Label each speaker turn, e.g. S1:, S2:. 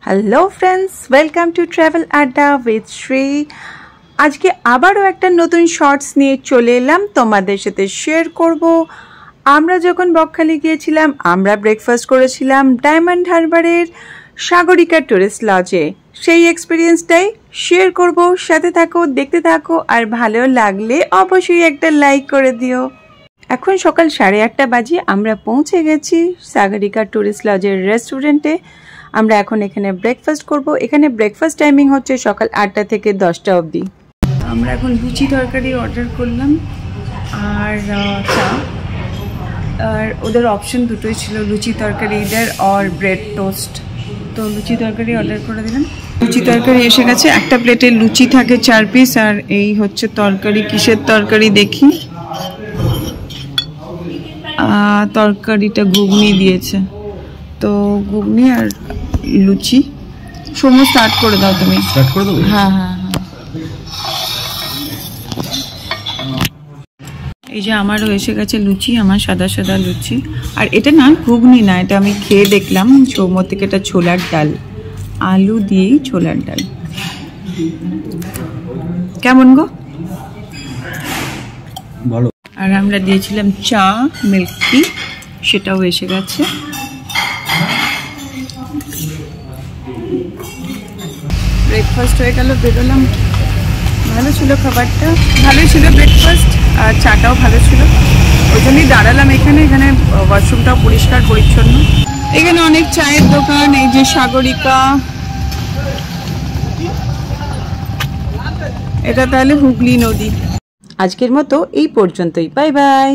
S1: Hello friends, welcome to travel আড্ডা with Shri. আজকে আবারও একটা নতুন শর্টস নিয়ে চলে এলাম তোমাদের সাথে শেয়ার করব। আমরা যখন বকখালি গিয়েছিলাম আমরা ব্রেকফাস্ট করেছিলাম ডায়মন্ড হারবারের সাগরিকা টুরিস্ট লজে। সেই এক্সপিরিয়েন্সটাই শেয়ার করব, সাথে থাকো, দেখতে থাকো, আর ভালো লাগলে অবশ্যই একটা লাইক করে দিও। এখন সকাল 8:30 বাজে, আমরা পৌঁছে গেছি সাগরিকা টুরিস্ট লজের রেস্টুরেন্টে। আমরা এখন এখানে ব্রেকফাস্ট করব। এখানে ব্রেকফাস্ট টাইমিং হচ্ছে সকাল 8টা থেকে 10টা অবধি। আমরা এখন লুচি তরকারি অর্ডার করলাম আর চা, আর ওদের অপশন দুটোই ছিল, লুচি তরকারি ইদার আর ব্রেড টোস্ট। তো লুচি তরকারি অর্ডার করে দিলাম। লুচি তরকারি এসে গেছে। একটা প্লেটে লুচি থাকে 4 পিস, আর এই হচ্ছে তরকারি। কিসের তরকারি দেখি, তরকারিটা ঘুগনি দিয়েছে। তো ঘুগনি আর লুচি সময় স্টার্ট করে দাও তুমি।
S2: স্টার্ট করে দেবো?
S1: হ্যাঁ হ্যাঁ হ্যাঁ। এই যে আমারও এসে গেছে লুচি, আমার সাদা সাদা লুচি। আর এটা না ঘুগনি না, এটা আমি খেয়ে দেখলাম চৌমো থেকে, এটা ছোলার ডাল, আলু দিয়েই ছোলার ডাল। কেমন গো?
S2: ভালো।
S1: আর আমরা দিয়েছিলাম চা, মিল্ক টি, সেটাও এসে গেছে। ব্রেকফাস্ট হয়ে গেল, বেরোলাম। ভালো ছিল খাবারটা, ভালোই ছিল ব্রেকফাস্ট, আর চাটাও ভালো ছিল। ওই জন্যই দাঁড়ালাম এখানে। এখানে ওয়াশরুমটাও পরিষ্কার পরিচ্ছন্ন। এখানে অনেক চায়ের দোকান। এই যে সাগরিকা, এটা তাহলে হুগলি নদী। আজকের মতো এই পর্যন্তই, বাই বাই।